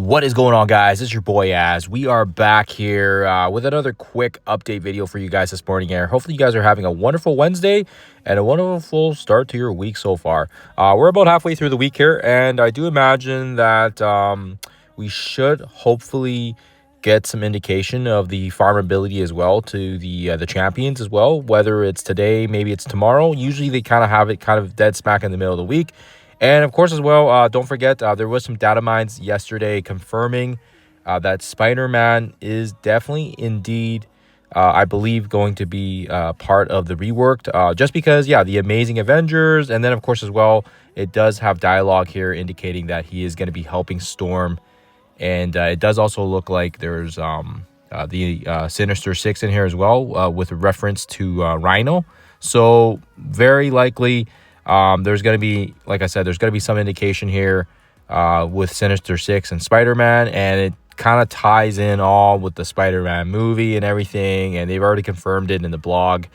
What is going on, guys? It's your boy Az. We are back here with another quick update video for you guys this morning here. Hopefully you guys are having a wonderful Wednesday and a wonderful start to your week so far. We're about halfway through the week here, and I do imagine that we should hopefully get some indication of the farmability as well to the champions as well, whether it's today, maybe it's tomorrow. Usually they kind of have it kind of dead smack in the middle of the week. And of course, as well, don't forget, there was some data mines yesterday confirming that Spider-Man is definitely indeed, I believe, going to be part of the reworked. Just because, yeah, the Amazing Avengers. And then, of course, as well, it does have dialogue here indicating that he is going to be helping Storm. And it does also look like there's the Sinister Six in here as well, with reference to Rhino. So very likely... there's going to be, like I said, there's going to be some indication here with Sinister Six and Spider-Man, and it kind of ties in all with the Spider-Man movie and everything, and they've already confirmed it in the blog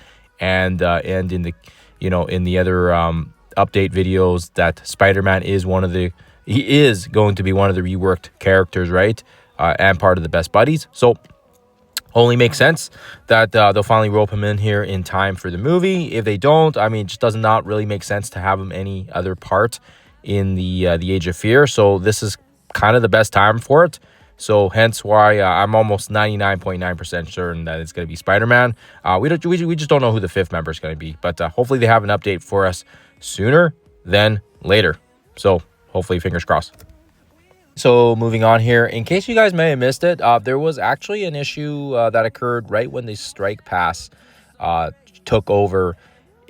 and in the, in the other update videos that Spider-Man is he is going to be one of the reworked characters, right? And part of the best buddies. So only makes sense that they'll finally rope him in here in time for the movie. If they don't, I mean, it just does not really make sense to have him any other part in the Age of Fear. So this is kind of the best time for it. So hence why I'm almost 99.9% certain that it's going to be Spider-Man. We just don't know who the fifth member is going to be. But hopefully they have an update for us sooner than later. So hopefully, fingers crossed. So moving on here, in case you guys may have missed it, there was actually an issue that occurred right when the strike pass took over,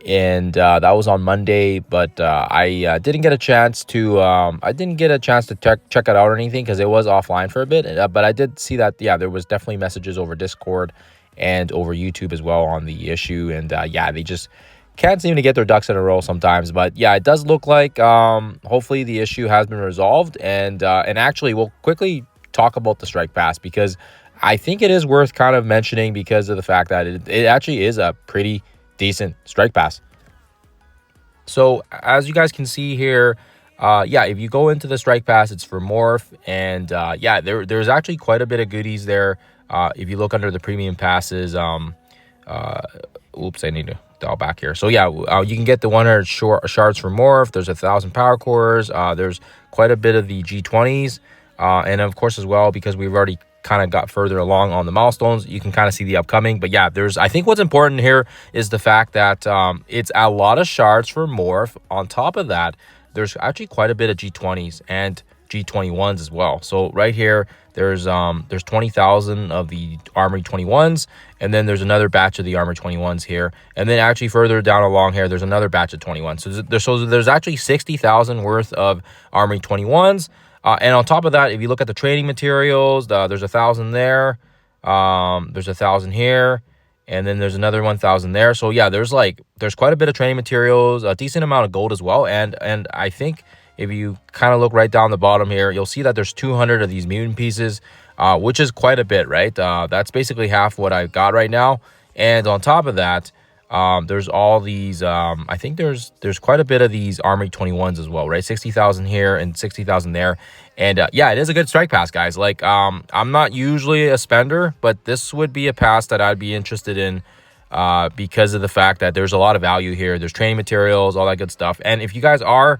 and that was on Monday. But I didn't get a chance to check it out or anything because it was offline for a bit. But I did see that there was definitely messages over Discord and over YouTube as well on the issue, and they just can't seem to get their ducks in a row sometimes. But yeah, it does look like hopefully the issue has been resolved, and actually we'll quickly talk about the strike pass because I think it is worth kind of mentioning because of the fact that it actually is a pretty decent strike pass. So as you guys can see here, if you go into the strike pass, it's for Morph, and there's actually quite a bit of goodies there. If you look under the premium passes, oops, I need to dial back here. So you can get the 100 shards for Morph. There's 1,000 power cores. There's quite a bit of the G20s, and of course as well, because we've already kind of got further along on the milestones, you can kind of see the upcoming. But yeah, I think what's important here is the fact that it's a lot of shards for Morph. On top of that, there's actually quite a bit of G20s and G21s as well. So right here, there's 20,000 of the Armory 21s, and then there's another batch of the Armory 21s here, and then actually further down along here, there's another batch of 21s. So there's actually 60,000 worth of Armory 21s, and on top of that, if you look at the training materials, there's 1,000 there, there's 1,000 here, and then there's another 1,000 there. So yeah, there's quite a bit of training materials, a decent amount of gold as well, and I think if you kind of look right down the bottom here, you'll see that there's 200 of these mutant pieces, which is quite a bit, right? That's basically half what I've got right now. And on top of that, there's all these, I think there's quite a bit of these Armory 21s as well, right? 60,000 here and 60,000 there. And it is a good strike pass, guys. I'm not usually a spender, but this would be a pass that I'd be interested in because of the fact that there's a lot of value here. There's training materials, all that good stuff. And if you guys are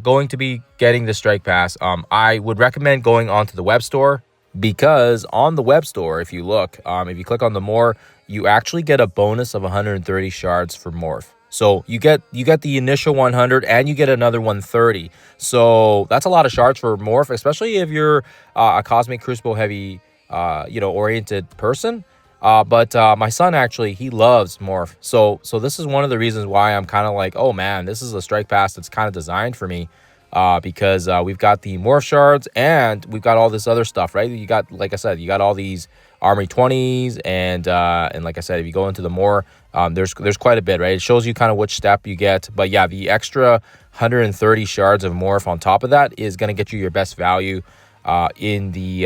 going to be getting the strike pass, I would recommend going onto the web store, because on the web store, if you look, if you click on the more, you actually get a bonus of 130 shards for Morph. So you get the initial 100 and you get another 130. So that's a lot of shards for Morph, especially if you're a Cosmic Crucible heavy oriented person. But my son, actually, he loves Morph. So this is one of the reasons why I'm kind of like, oh man, this is a strike pass that's kind of designed for me, because we've got the Morph shards and we've got all this other stuff, right? You got, like I said, you got all these Armory 20s, and like I said, if you go into the more, there's quite a bit, right? It shows you kind of which step you get. But yeah, the extra 130 shards of Morph on top of that is going to get you your best value in the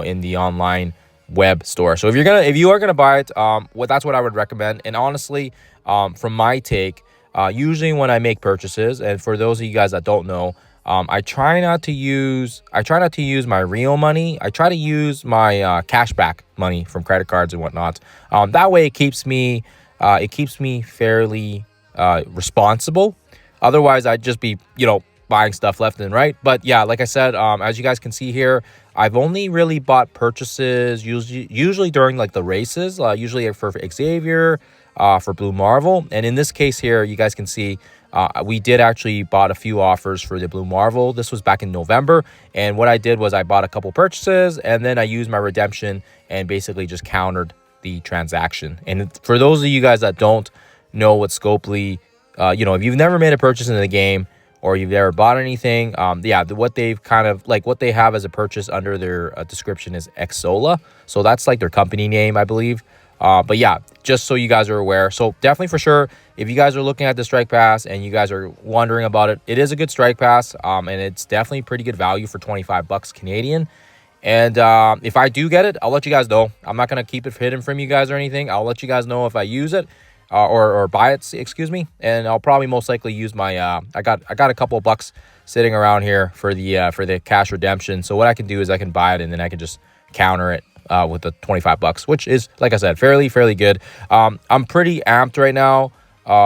in the online web store. So if you are gonna buy it, that's what I would recommend. And honestly, from my take, usually when I make purchases, and for those of you guys that don't know, I try not to use my real money. I try to use my cashback money from credit cards and whatnot. That way it keeps me fairly responsible. Otherwise, I'd just be, buying stuff left and right. But yeah, like I said, as you guys can see here, I've only really bought purchases usually during like the races, usually for Xavier, for Blue Marvel. And in this case here, you guys can see we did actually bought a few offers for the Blue Marvel. This was back in November. And what I did was I bought a couple purchases and then I used my redemption and basically just countered the transaction. And for those of you guys that don't know what Scopely, if you've never made a purchase in the game, or you've never bought anything, what they've kind of like what they have as a purchase under their description is Exola. So that's like their company name, I believe. But yeah, just so you guys are aware. So definitely for sure, if you guys are looking at the Strike Pass and you guys are wondering about it, it is a good Strike Pass. And it's definitely pretty good value for 25 bucks Canadian. And if I do get it, I'll let you guys know. I'm not going to keep it hidden from you guys or anything. I'll let you guys know if I use it. Or buy it, excuse me, and I'll probably most likely use my I got a couple of bucks sitting around here for the cash redemption. So what I can do is I can buy it and then I can just counter it with the 25 bucks, which is, like I said, fairly good. I'm pretty amped right now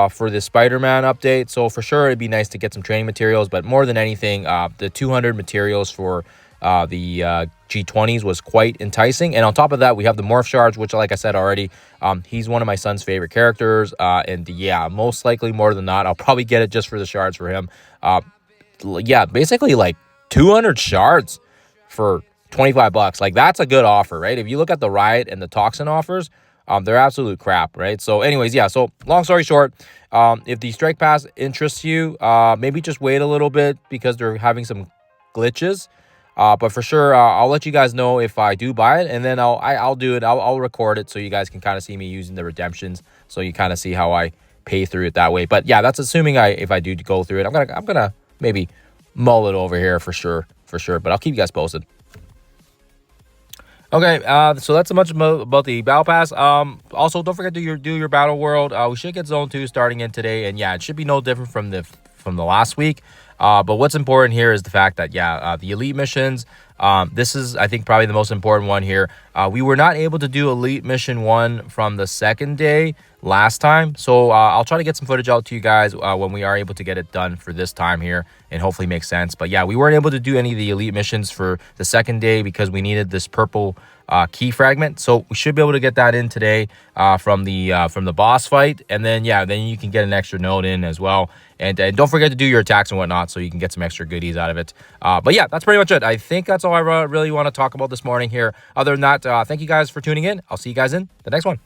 for the Spider-Man update. So for sure it'd be nice to get some training materials, but more than anything, the 200 materials for the G20s was quite enticing. And on top of that, we have the Morph Shards, which, like I said already, he's one of my son's favorite characters. And yeah, most likely, more than not, I'll probably get it just for the shards for him. Basically like 200 shards for 25 bucks. Like, that's a good offer, right? If you look at the Riot and the Toxin offers, they're absolute crap, right? So anyways, yeah, so long story short, if the Strike Pass interests you, maybe just wait a little bit because they're having some glitches. But for sure, I'll let you guys know if I do buy it, and then I'll do it. I'll record it so you guys can kind of see me using the redemptions, so you kind of see how I pay through it that way. But yeah, that's assuming if I do go through it. I'm gonna maybe mull it over here for sure. But I'll keep you guys posted. Okay, so that's much about the Battle Pass. Also, don't forget to do your Battleworld. We should get Zone 2 starting in today, and yeah, it should be no different from the last week. But what's important here is the fact that, the elite missions, this is, I think, probably the most important one here. We were not able to do elite mission 1 from the second day last time. So I'll try to get some footage out to you guys when we are able to get it done for this time here and hopefully make sense. But yeah, we weren't able to do any of the elite missions for the second day because we needed this purple key fragment. So we should be able to get that in today from the boss fight. And then, then you can get an extra node in as well. And don't forget to do your attacks and whatnot so you can get some extra goodies out of it. But yeah, that's pretty much it. I think that's all I really want to talk about this morning here. Other than that, thank you guys for tuning in. I'll see you guys in the next one.